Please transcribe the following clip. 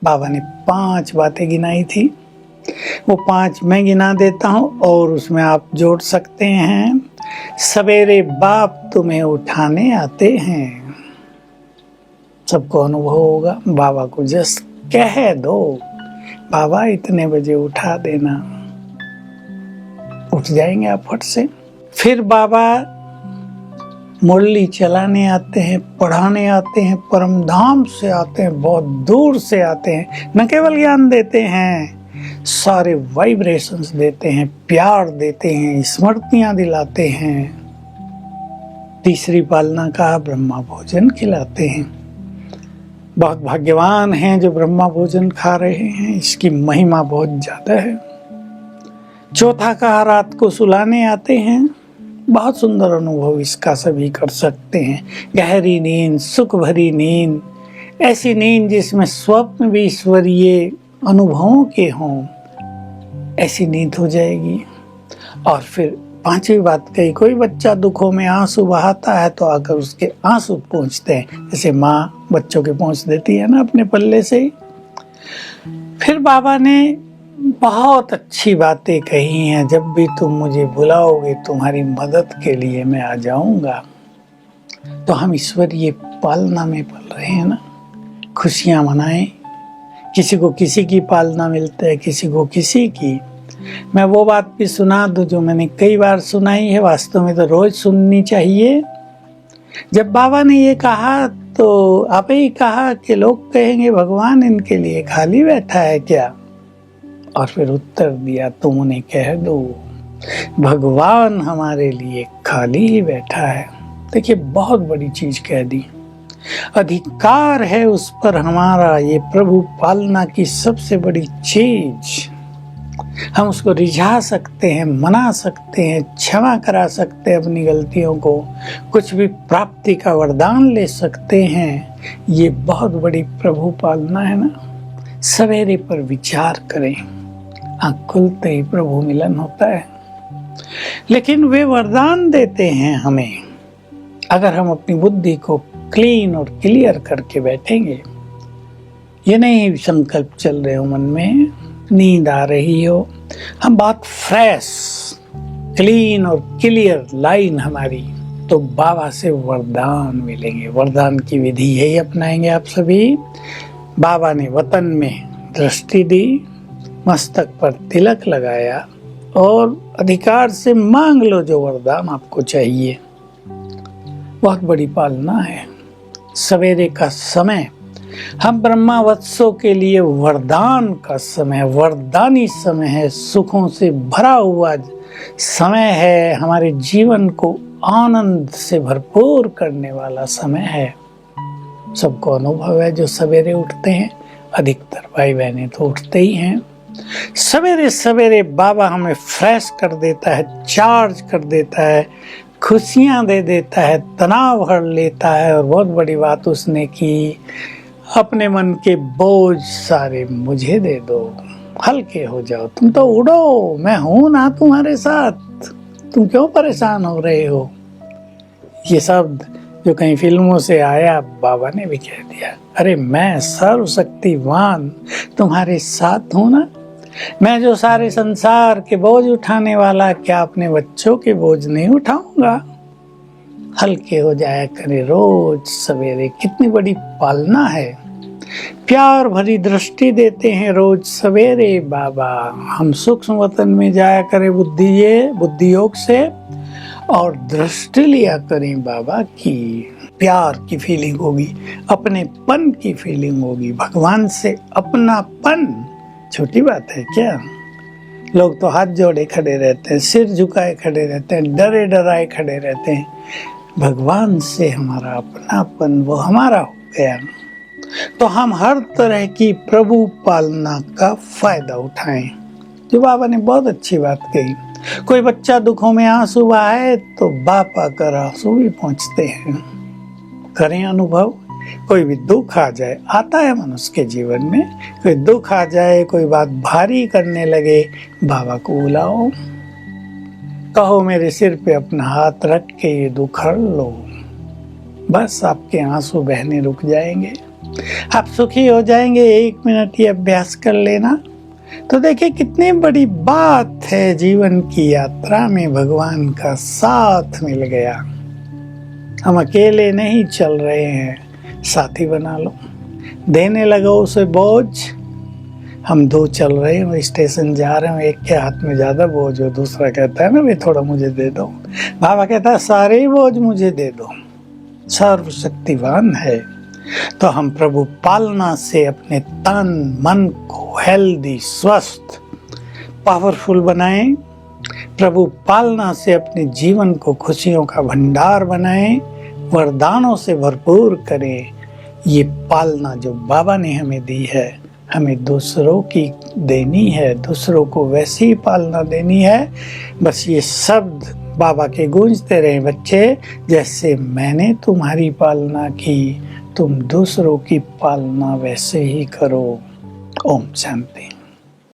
बाबा ने 5 बातें गिनाई थी, वो 5 मैं गिना देता हूँ और उसमें आप जोड़ सकते हैं। सवेरे बाप तुम्हें उठाने आते हैं। सबको अनुभव होगा, बाबा को जस्ट कह दो, बाबा इतने बजे उठा देना, उठ जाएंगे आप फट से। फिर बाबा मुरली चलाने आते हैं, पढ़ाने आते हैं, परम धाम से आते हैं, बहुत दूर से आते हैं। न केवल ज्ञान देते हैं, सारे वाइब्रेशंस देते हैं, प्यार देते हैं, स्मृतियां दिलाते हैं। तीसरी पालना का ब्रह्मा भोजन खिलाते हैं। बहुत भाग्यवान हैं जो ब्रह्मा भोजन खा रहे हैं, इसकी महिमा बहुत ज्यादा है। चौथा कहा रात को सुलाने आते हैं। बहुत सुंदर अनुभव इसका सभी कर सकते हैं। गहरी नींद, सुख भरी नींद, ऐसी नींद जिसमें स्वप्न भी ईश्वरीय अनुभवों के हों, ऐसी नींद हो जाएगी। और फिर 5वीं बात कही, कोई बच्चा दुखों में आंसू बहाता है तो आकर उसके आंसू पोंछते हैं, जैसे माँ बच्चों के पोंछ देती है ना अपने पल्ले से ही। फिर बाबा ने बहुत अच्छी बातें कही हैं, जब भी तुम मुझे बुलाओगे तुम्हारी मदद के लिए मैं आ जाऊंगा। तो हम ईश्वरीय पालना में पल रहे हैं ना, खुशियां मनाएं। किसी को किसी की पालना मिलता है, किसी को किसी की। मैं वो बात भी सुना दूं जो मैंने कई बार सुनाई है, वास्तव में तो रोज सुननी चाहिए। जब बाबा ने ये कहा तो आप ही कहा कि लोग कहेंगे भगवान इनके लिए खाली बैठा है क्या, और फिर उत्तर दिया तुम उन्हें कह दो भगवान हमारे लिए खाली ही बैठा है। देखिए बहुत बड़ी चीज कह दी। अधिकार है उस पर हमारा, ये प्रभु पालना की सबसे बड़ी चीज। हम उसको रिझा सकते हैं, मना सकते हैं, क्षमा करा सकते हैं अपनी गलतियों को, कुछ भी प्राप्ति का वरदान ले सकते हैं। ये बहुत बड़ी प्रभु पालना है ना। सवेरे पर विचार करें, आँख खुलते ही प्रभु मिलन होता है। लेकिन वे वरदान देते हैं हमें अगर हम अपनी बुद्धि को क्लीन और क्लियर करके बैठेंगे। ये नहीं संकल्प चल रहे हो मन में, नींद आ रही हो, हम बात फ्रेश क्लीन और क्लियर लाइन हमारी, तो बाबा से वरदान मिलेंगे। वरदान की विधि यही अपनाएंगे आप सभी। बाबा ने वतन में दृष्टि दी, मस्तक पर तिलक लगाया और अधिकार से मांग लो जो वरदान आपको चाहिए। बहुत बड़ी पालना है। सवेरे का समय हम ब्रह्मा वत्सों के लिए वरदान का समय, वरदानी समय है, सुखों से भरा हुआ समय है, हमारे जीवन को आनंद से भरपूर करने वाला समय है। सबको अनुभव है जो सवेरे उठते हैं, अधिकतर भाई बहनें तो उठते ही हैं। सवेरे सवेरे बाबा हमें फ्रेश कर देता है, चार्ज कर देता है, खुशियां दे देता है, तनाव हर लेता है। और बहुत बड़ी बात उसने की, अपने मन के बोझ सारे मुझे दे दो, हल्के हो जाओ, तुम तो उड़ो, मैं हूं ना तुम्हारे साथ, तुम क्यों परेशान हो रहे हो। ये शब्द जो कहीं फिल्मों से आया, बाबा ने भी कह दिया, अरे मैं सर्वशक्तिवान तुम्हारे साथ हूं ना। मैं जो सारे संसार के बोझ उठाने वाला, क्या अपने बच्चों के बोझ नहीं उठाऊंगा। हल्के हो जाया करे रोज सवेरे। कितनी बड़ी पालना है। प्यार भरी दृष्टि देते हैं रोज सवेरे बाबा। हम सूक्ष्म वतन में जाया करें बुद्धि योग से, और दृष्टि लिया करें बाबा की। प्यार की फीलिंग होगी, अपनेपन की फीलिंग होगी, भगवान से अपनापन। छोटी बात है क्या। लोग तो हाथ जोड़े खड़े रहते हैं, सिर झुकाए खड़े रहते हैं, डरे डराए खड़े रहते हैं। भगवान से हमारा अपनापन वो हमारा हो गया, तो हम हर तरह की प्रभु पालना का फायदा उठाएं। जो बाबा ने बहुत अच्छी बात कही। कोई बच्चा दुखों में आंसू बहाए तो बाप आकर आंसू भी पहुंचते हैं। करें अनुभव। कोई भी दुख आ जाए, आता है मनुष्य के जीवन में, कोई दुख आ जाए, कोई बात भारी करने लगे, बाबा को बुलाओ, कहो मेरे सिर पे अपना हाथ रख के ये दुख हर लो, बस आपके आंसू बहने रुक जाएंगे। आप सुखी हो जाएंगे। 1 मिनट ये अभ्यास कर लेना तो देखिए कितनी बड़ी बात है। जीवन की यात्रा में भगवान का साथ मिल गया। हम अकेले नहीं चल रहे हैं, साथी बना लो। देने लगो उसे बोझ। हम 2 चल रहे हैं, स्टेशन जा रहे हैं, एक के हाथ में ज्यादा बोझ हो, दूसरा कहता है ना भाई थोड़ा मुझे दे दो। बाबा कहता है सारे ही बोझ मुझे दे दो, सर्वशक्तिवान है। तो हम प्रभु पालना से अपने तन मन को हेल्दी, स्वस्थ, पावरफुल बनाएं। प्रभु पालना से अपने जीवन को खुशियों का भंडार बनाएं, वरदानों से भरपूर करें। ये पालना जो बाबा ने हमें दी है, हमें दूसरों की देनी है, दूसरों को वैसी ही पालना देनी है। बस ये शब्द बाबा के गूंजते रहे, बच्चे, जैसे मैंने तुम्हारी पालना की, तुम दूसरों की पालना वैसे ही करो। ओम शांति।